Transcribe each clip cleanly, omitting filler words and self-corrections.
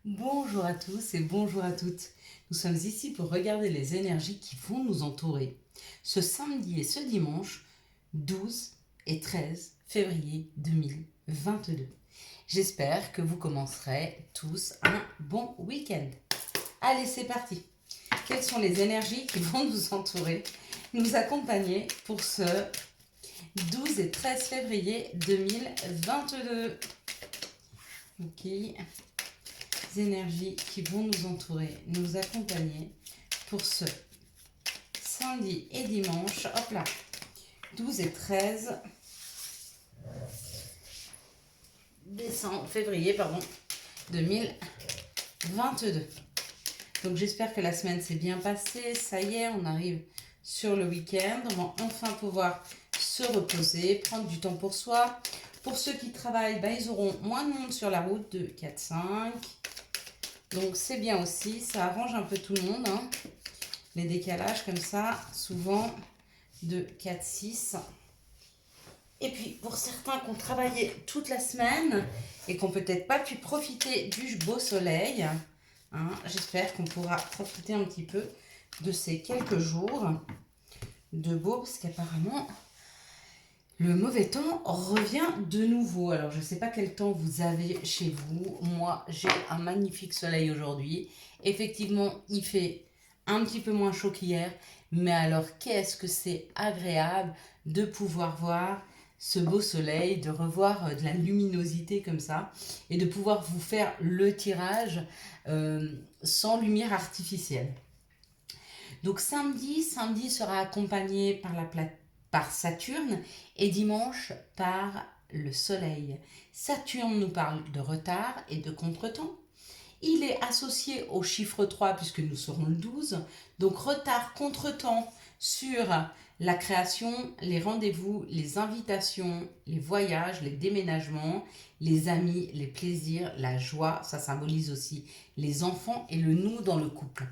Bonjour à tous et bonjour à toutes. Nous sommes ici pour regarder les énergies qui vont nous entourer ce samedi et ce dimanche 12 et 13 février 2022. J'espère que vous commencerez tous un bon week-end. Allez, c'est parti. Quelles sont les énergies qui vont nous entourer, nous accompagner pour ce 12 et 13 février 2022? Ok. Énergies qui vont nous entourer, nous accompagner pour ce samedi et dimanche, hop là, 12 et 13 février 2022. Donc j'espère que la semaine s'est bien passée, ça y est, on arrive sur le week-end, on va enfin pouvoir se reposer, prendre du temps pour soi. Pour ceux qui travaillent, ils auront moins de monde sur la route, 2, 4, 5. Donc c'est bien aussi, ça arrange un peu tout le monde, hein. Les décalages comme ça, souvent de 4, 6. Et puis pour certains qui ont travaillé toute la semaine et qui n'ont peut-être pas pu profiter du beau soleil, hein, j'espère qu'on pourra profiter un petit peu de ces quelques jours de beau, parce qu'apparemment le mauvais temps revient de nouveau. Alors, je ne sais pas quel temps vous avez chez vous. Moi, j'ai un magnifique soleil aujourd'hui. Effectivement, il fait un petit peu moins chaud qu'hier. Mais alors, qu'est-ce que c'est agréable de pouvoir voir ce beau soleil, de revoir de la luminosité comme ça, et de pouvoir vous faire le tirage sans lumière artificielle. Donc samedi sera accompagné par Saturne et dimanche par le Soleil. Saturne nous parle de retard et de contretemps. Il est associé au chiffre 3 puisque nous serons le 12. Donc retard, contretemps sur la création, les rendez-vous, les invitations, les voyages, les déménagements, les amis, les plaisirs, la joie. Ça symbolise aussi les enfants et le nous dans le couple.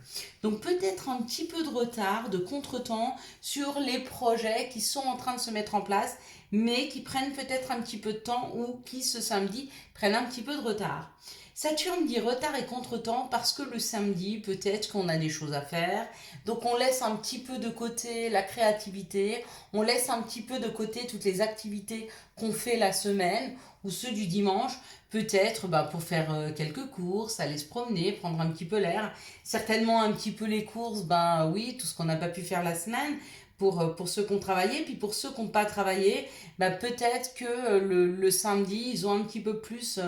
Donc peut-être un petit peu de retard, de contretemps sur les projets qui sont en train de se mettre en place, mais qui prennent peut-être un petit peu de temps ou qui ce samedi prennent un petit peu de retard. Saturne dit retard et contretemps parce que le samedi, peut-être qu'on a des choses à faire. Donc on laisse un petit peu de côté la créativité, on laisse un petit peu de côté toutes les activités qu'on fait la semaine ou ceux du dimanche, peut-être pour faire quelques courses, aller se promener, prendre un petit peu l'air. Certainement un petit peu les courses, oui, tout ce qu'on n'a pas pu faire la semaine. Pour ceux qui ont travaillé, puis pour ceux qui n'ont pas travaillé, peut-être que le samedi, ils ont un petit peu plus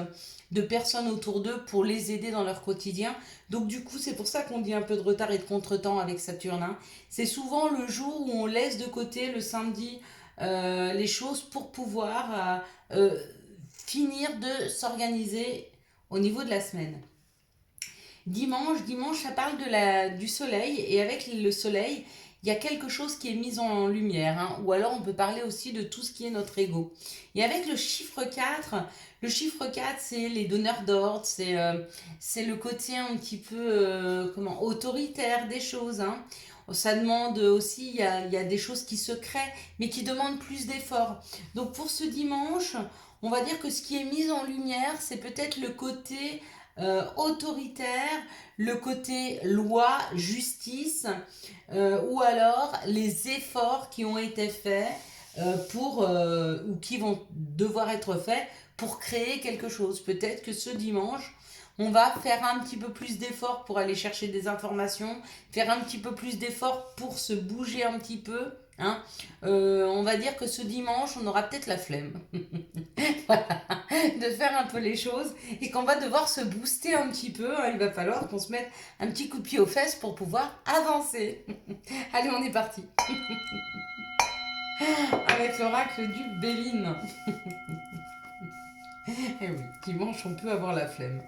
de personnes autour d'eux pour les aider dans leur quotidien. Donc du coup, c'est pour ça qu'on dit un peu de retard et de contretemps avec Saturne, hein. C'est souvent le jour où on laisse de côté le samedi les choses pour pouvoir finir de s'organiser au niveau de la semaine. Dimanche, ça parle du soleil, et avec le soleil, il y a quelque chose qui est mis en lumière, hein, ou alors on peut parler aussi de tout ce qui est notre ego. Et avec le chiffre 4, c'est les donneurs d'ordre, c'est le côté un petit peu autoritaire des choses, hein. Ça demande aussi, il y a des choses qui se créent, mais qui demandent plus d'efforts. Donc pour ce dimanche, on va dire que ce qui est mis en lumière, c'est peut-être le côté autoritaire, le côté loi, justice, ou alors les efforts qui ont été faits ou qui vont devoir être faits pour créer quelque chose. Peut-être que ce dimanche, on va faire un petit peu plus d'efforts pour aller chercher des informations, faire un petit peu plus d'efforts pour se bouger un petit peu, hein. On va dire que ce dimanche, on aura peut-être la flemme de faire un peu les choses et qu'on va devoir se booster un petit peu, hein. Il va falloir qu'on se mette un petit coup de pied aux fesses pour pouvoir avancer. Allez, on est parti. Avec l'oracle du Béline. Eh oui, dimanche, on peut avoir la flemme.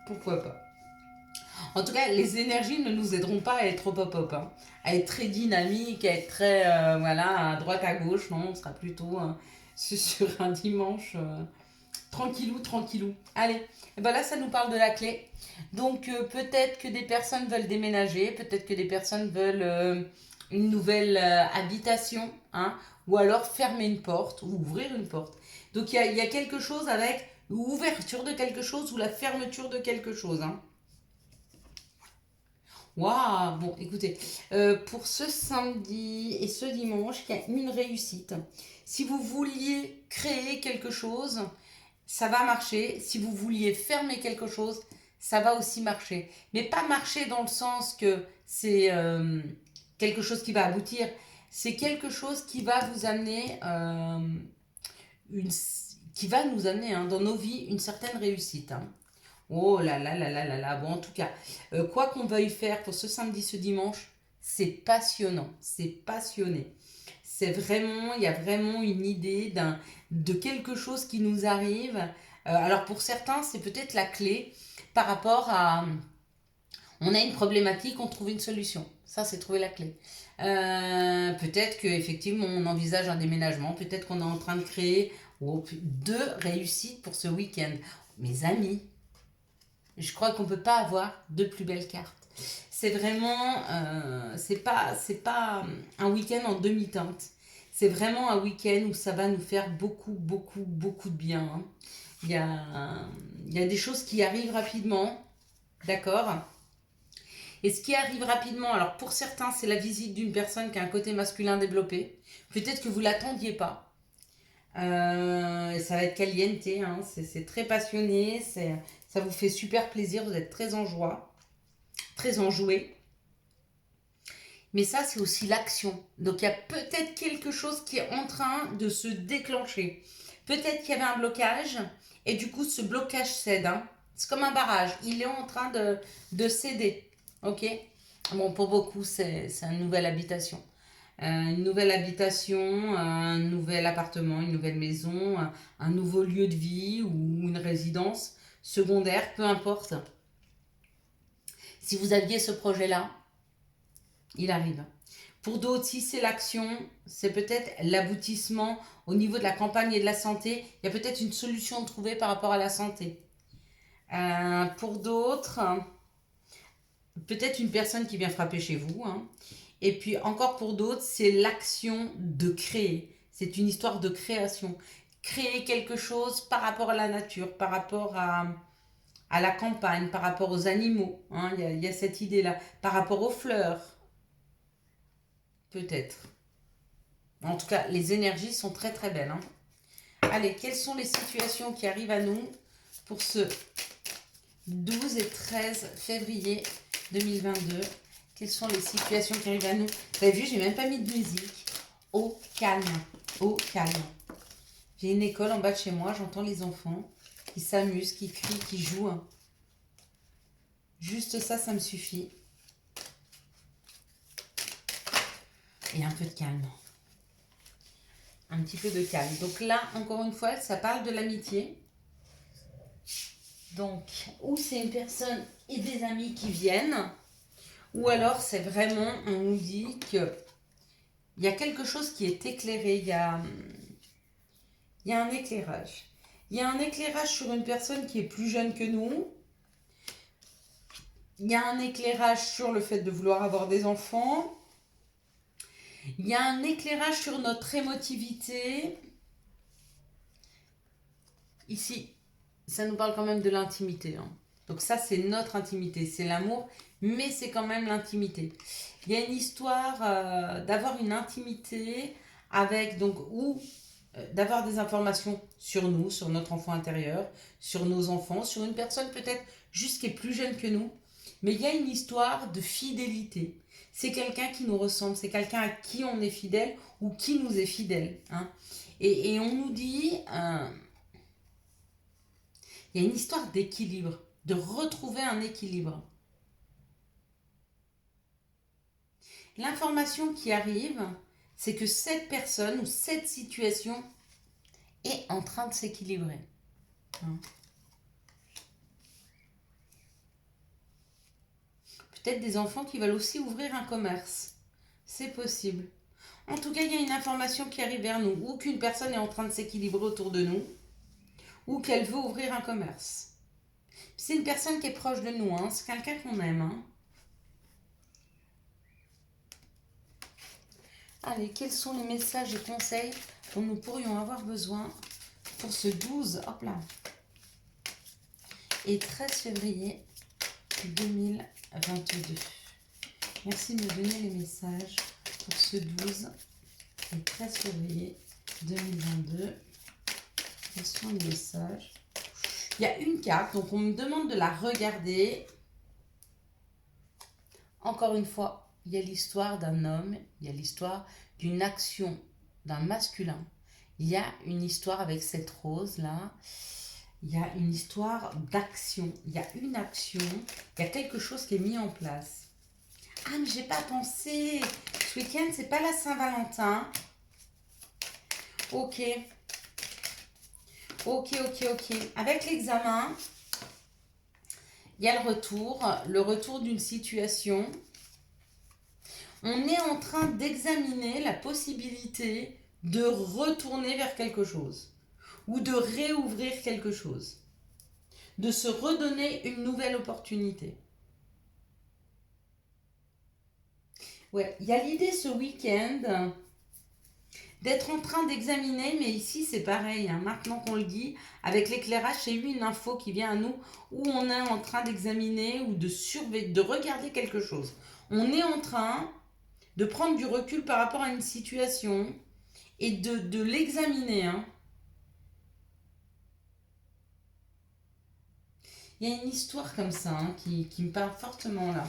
Pourquoi pas. En tout cas, les énergies ne nous aideront pas à être trop pop-up, hein, à être très dynamique, à être très, à droite, à gauche. Non, on sera plutôt sur un dimanche tranquillou, tranquillou. Allez, et là, ça nous parle de la clé. Donc, peut-être que des personnes veulent déménager, peut-être que des personnes veulent une nouvelle habitation, hein, ou alors fermer une porte, ou ouvrir une porte. Donc, il y a quelque chose avec l'ouverture de quelque chose ou la fermeture de quelque chose, hein. Waouh! Bon, écoutez, pour ce samedi et ce dimanche, il y a une réussite. Si vous vouliez créer quelque chose, ça va marcher. Si vous vouliez fermer quelque chose, ça va aussi marcher. Mais pas marcher dans le sens que c'est quelque chose qui va aboutir. C'est quelque chose qui va vous amener une, qui va nous amener dans nos vies une certaine réussite. Hein. Oh là là là là là là. Bon, en tout cas, quoi qu'on veuille faire pour ce samedi, ce dimanche, c'est passionnant. C'est passionné. C'est vraiment, il y a vraiment une idée de quelque chose qui nous arrive. Alors pour certains, c'est peut-être la clé par rapport à, on a une problématique, on trouve une solution. Ça, c'est trouver la clé. Peut-être qu'effectivement, on envisage un déménagement. Peut-être qu'on est en train de créer deux réussites pour ce week-end. Mes amis, je crois qu'on ne peut pas avoir de plus belles cartes. C'est vraiment, c'est pas un week-end en demi-teinte. C'est vraiment un week-end où ça va nous faire beaucoup, beaucoup, beaucoup de bien. Hein. Il y a des choses qui arrivent rapidement, d'accord? Et ce qui arrive rapidement, alors pour certains, c'est la visite d'une personne qui a un côté masculin développé. Peut-être que vous ne l'attendiez pas. Ça va être caliente, hein. C'est très passionné, ça vous fait super plaisir, vous êtes très en joie, très enjoué. Mais ça, c'est aussi l'action. Donc, il y a peut-être quelque chose qui est en train de se déclencher. Peut-être qu'il y avait un blocage et du coup, ce blocage cède. Hein. C'est comme un barrage. Il est en train de céder. Ok? Bon, pour beaucoup, c'est une nouvelle habitation. Une nouvelle habitation, un nouvel appartement, une nouvelle maison, un nouveau lieu de vie ou une résidence secondaire, peu importe. Si vous aviez ce projet-là, il arrive. Pour d'autres, si c'est l'action, c'est peut-être l'aboutissement au niveau de la campagne et de la santé. Il y a peut-être une solution trouvée par rapport à la santé. Pour d'autres, peut-être une personne qui vient frapper chez vous. Hein. Et puis encore pour d'autres, c'est l'action de créer. C'est une histoire de création. Créer quelque chose par rapport à la nature, par rapport à la campagne, par rapport aux animaux. Hein. Il y a cette idée-là. Par rapport aux fleurs. Peut-être. En tout cas, les énergies sont très très belles. Hein. Allez, quelles sont les situations qui arrivent à nous pour ce 12 et 13 février 2022? Quelles sont les situations qui arrivent à nous? Vous avez vu, j'ai même pas mis de musique. Au calme, au calme. J'ai une école en bas de chez moi, j'entends les enfants qui s'amusent, qui crient, qui jouent. Hein. Juste ça, ça me suffit. Et un peu de calme. Un petit peu de calme. Donc là, encore une fois, ça parle de l'amitié. Donc, ou c'est une personne et des amis qui viennent, ou alors c'est vraiment, on nous dit qu'il y a quelque chose qui est éclairé, il y a un éclairage. Il y a un éclairage sur une personne qui est plus jeune que nous. Il y a un éclairage sur le fait de vouloir avoir des enfants. Il y a un éclairage sur notre émotivité. Ici, ça nous parle quand même de l'intimité. Hein. Donc ça, c'est notre intimité, c'est l'amour, mais c'est quand même l'intimité. Il y a une histoire d'avoir une intimité avec, donc, ou d'avoir des informations sur nous, sur notre enfant intérieur, sur nos enfants, sur une personne peut-être juste qui est plus jeune que nous. Mais il y a une histoire de fidélité. C'est quelqu'un qui nous ressemble, c'est quelqu'un à qui on est fidèle ou qui nous est fidèle. Hein. Et on nous dit... il y a une histoire d'équilibre, de retrouver un équilibre. L'information qui arrive, c'est que cette personne ou cette situation est en train de s'équilibrer. Peut-être des enfants qui veulent aussi ouvrir un commerce. C'est possible. En tout cas, il y a une information qui arrive vers nous, ou qu'une personne est en train de s'équilibrer autour de nous, ou qu'elle veut ouvrir un commerce. C'est une personne qui est proche de nous, hein. C'est quelqu'un qu'on aime. Hein. Allez, quels sont les messages et conseils dont nous pourrions avoir besoin pour ce 12 et 13 février 2022? Merci de me donner les messages pour ce 12 et 13 février 2022. Quels sont les messages? Il y a une carte, donc on me demande de la regarder. Encore une fois, il y a l'histoire d'un homme, il y a l'histoire d'une action d'un masculin. Il y a une histoire avec cette rose-là. Il y a une histoire d'action. Il y a une action. Il y a quelque chose qui est mis en place. Ah, mais j'ai pas pensé. Ce week-end, c'est pas la Saint-Valentin. Ok. Ok. Avec l'examen, il y a le retour d'une situation. On est en train d'examiner la possibilité de retourner vers quelque chose ou de réouvrir quelque chose, de se redonner une nouvelle opportunité. Ouais, il y a l'idée ce week-end d'être en train d'examiner, mais ici c'est pareil, hein, maintenant qu'on le dit, avec l'éclairage, c'est une info qui vient à nous où on est en train d'examiner ou de surveiller, de regarder quelque chose. On est en train de prendre du recul par rapport à une situation et de l'examiner. Hein. Il y a une histoire comme ça hein, qui me parle fortement là.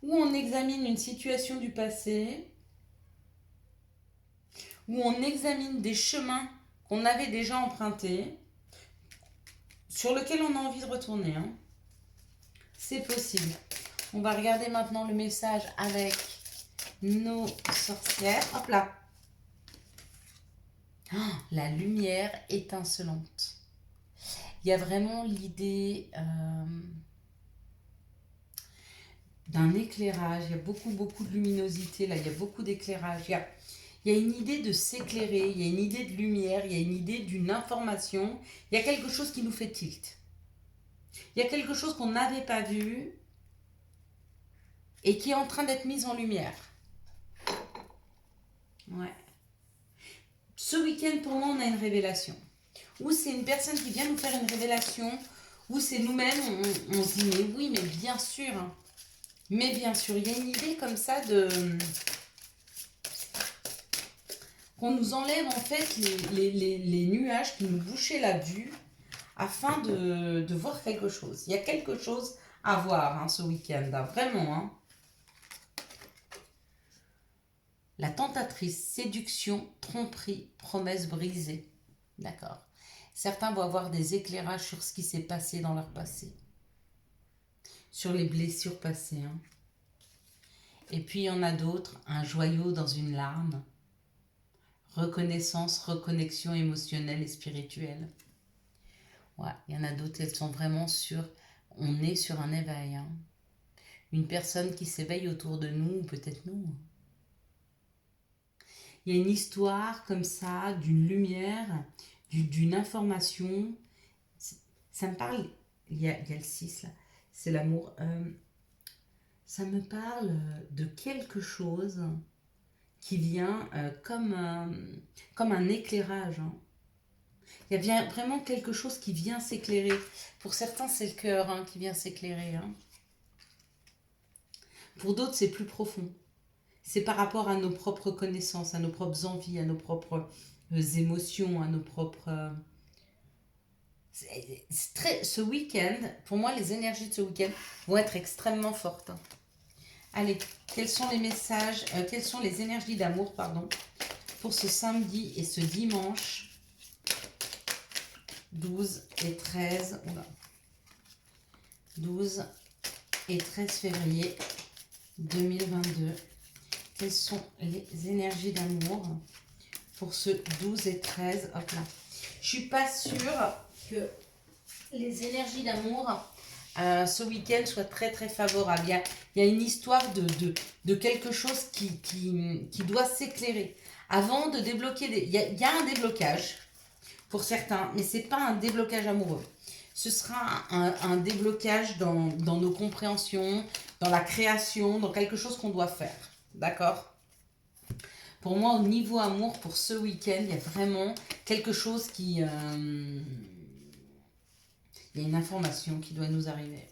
Où on examine une situation du passé, où on examine des chemins qu'on avait déjà empruntés, sur lesquels on a envie de retourner. Hein. C'est possible. On va regarder maintenant le message avec nos sorcières. Hop là. Oh, la lumière étincelante. Il y a vraiment l'idée d'un éclairage. Il y a beaucoup de luminosité là. Il y a beaucoup d'éclairage. Il y a une idée de s'éclairer. Il y a une idée de lumière. Il y a une idée d'une information. Il y a quelque chose qui nous fait tilt. Il y a quelque chose qu'on n'avait pas vu et qui est en train d'être mise en lumière. Ouais. Ce week-end, pour moi, on a une révélation. Ou c'est une personne qui vient nous faire une révélation, ou c'est nous-mêmes, on se dit, mais oui, mais bien sûr. Mais bien sûr, il y a une idée comme ça de... qu'on nous enlève en fait les nuages qui nous bouchaient la vue afin de voir quelque chose. Il y a quelque chose à voir hein, ce week-end, hein, vraiment. Hein. La tentatrice, séduction, tromperie, promesse brisée. D'accord. Certains vont avoir des éclairages sur ce qui s'est passé dans leur passé. Sur les blessures passées. Hein. Et puis il y en a d'autres, un joyau dans une larme. Reconnaissance, reconnexion émotionnelle et spirituelle. Ouais, il y en a d'autres, elles sont vraiment sur... On est sur un éveil. Hein. Une personne qui s'éveille autour de nous, ou peut-être nous. Il y a une histoire comme ça, d'une lumière, d'une information. Ça me parle, il y a le 6 là, c'est l'amour. Ça me parle de quelque chose qui vient comme un éclairage. Hein. Il y a bien, vraiment quelque chose qui vient s'éclairer. Pour certains, c'est le cœur hein, qui vient s'éclairer. Hein. Pour d'autres, c'est plus profond. C'est par rapport à nos propres connaissances, à nos propres envies, à nos propres émotions, à nos propres... Ce week-end, pour moi, les énergies de ce week-end vont être extrêmement fortes. Allez, quels sont les messages, quelles sont les énergies d'amour, pardon, pour ce samedi et ce dimanche 12 et 13, oula, 12 et 13 février 2022. Quelles sont les énergies d'amour pour ce 12 et 13, hop là. Je suis pas sûre que les énergies d'amour ce week-end soient très favorables. Il y a une histoire de quelque chose qui doit s'éclairer. Avant de débloquer, il y a un déblocage pour certains, mais ce n'est pas un déblocage amoureux. Ce sera un déblocage dans nos compréhensions, dans la création, dans quelque chose qu'on doit faire. D'accord ? Pour moi, au niveau amour, pour ce week-end, il y a vraiment quelque chose qui... Il y a une information qui doit nous arriver.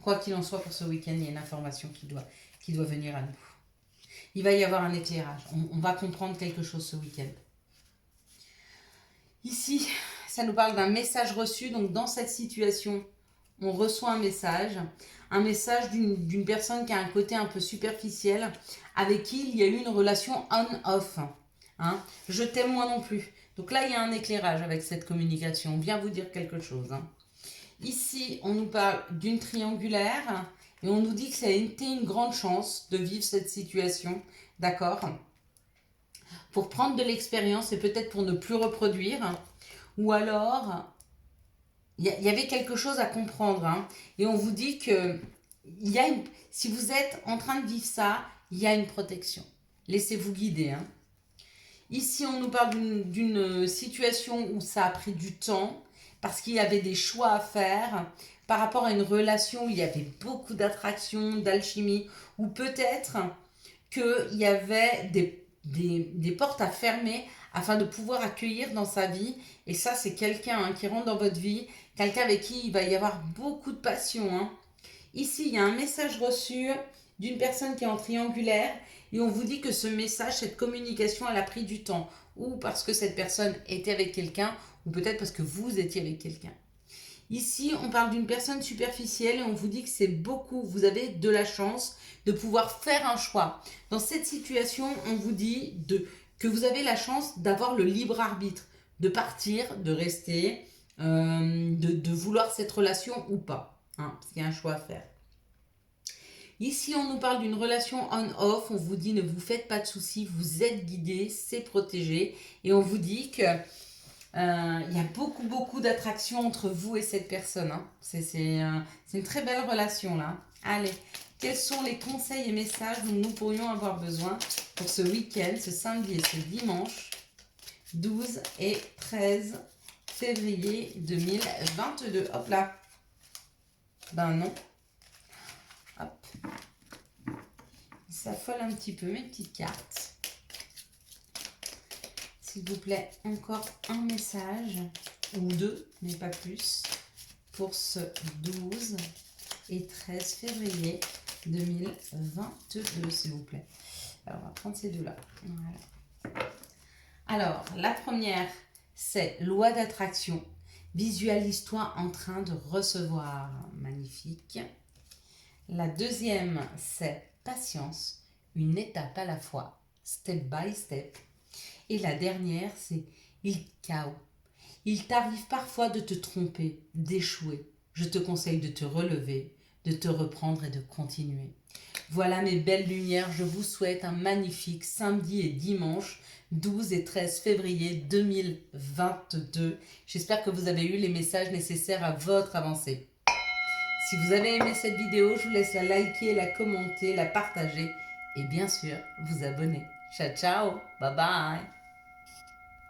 Quoi qu'il en soit pour ce week-end, il y a une information qui doit venir à nous. Il va y avoir un éclairage. On va comprendre quelque chose ce week-end. Ici, ça nous parle d'un message reçu. Donc, dans cette situation, on reçoit un message d'une personne qui a un côté un peu superficiel, avec qui il y a eu une relation on-off. Hein. Je t'aime moi non plus. Donc là, il y a un éclairage avec cette communication. On vient vous dire quelque chose. Hein. Ici, on nous parle d'une triangulaire et on nous dit que ça a été une grande chance de vivre cette situation. D'accord ? Pour prendre de l'expérience et peut-être pour ne plus reproduire. Ou alors, il y avait quelque chose à comprendre. Hein, et on vous dit que si vous êtes en train de vivre ça, il y a une protection. Laissez-vous guider. Hein. Ici, on nous parle d'une situation où ça a pris du temps parce qu'il y avait des choix à faire par rapport à une relation où il y avait beaucoup d'attraction, d'alchimie, ou peut-être qu'il y avait des portes à fermer afin de pouvoir accueillir dans sa vie. Et ça, c'est quelqu'un qui rentre dans votre vie, quelqu'un avec qui il va y avoir beaucoup de passion. Hein. Ici, il y a un message reçu d'une personne qui est en triangulaire et on vous dit que ce message, cette communication, elle a pris du temps. Ou parce que cette personne était avec quelqu'un, ou peut-être parce que vous étiez avec quelqu'un. Ici, on parle d'une personne superficielle et on vous dit que c'est beaucoup. Vous avez de la chance de pouvoir faire un choix. Dans cette situation, on vous dit que vous avez la chance d'avoir le libre arbitre, de partir, de rester, de vouloir cette relation ou pas. Hein, parce qu'il y a un choix à faire. Ici, on nous parle d'une relation on-off. On vous dit ne vous faites pas de soucis, vous êtes guidé, c'est protégé. Et on vous dit que il y a beaucoup d'attraction entre vous et cette personne. Hein. C'est une très belle relation là. Allez, quels sont les conseils et messages dont nous pourrions avoir besoin pour ce week-end, ce samedi et ce dimanche 12 et 13 février 2022. Hop là. Ben non. Hop. Ça folle un petit peu mes petites cartes. S'il vous plaît, encore un message, ou deux, mais pas plus, pour ce 12 et 13 février 2022, s'il vous plaît. Alors, on va prendre ces deux-là. Voilà. Alors, la première, c'est loi d'attraction. Visualise-toi en train de recevoir. Magnifique. La deuxième, c'est patience. Une étape à la fois. Step by step. Et la dernière, c'est il chaos. Il t'arrive parfois de te tromper, d'échouer. Je te conseille de te relever, de te reprendre et de continuer. Voilà mes belles lumières, je vous souhaite un magnifique samedi et dimanche 12 et 13 février 2022. J'espère que vous avez eu les messages nécessaires à votre avancée. Si vous avez aimé cette vidéo, je vous laisse la liker, la commenter, la partager et bien sûr vous abonner. Ciao ciao, bye bye.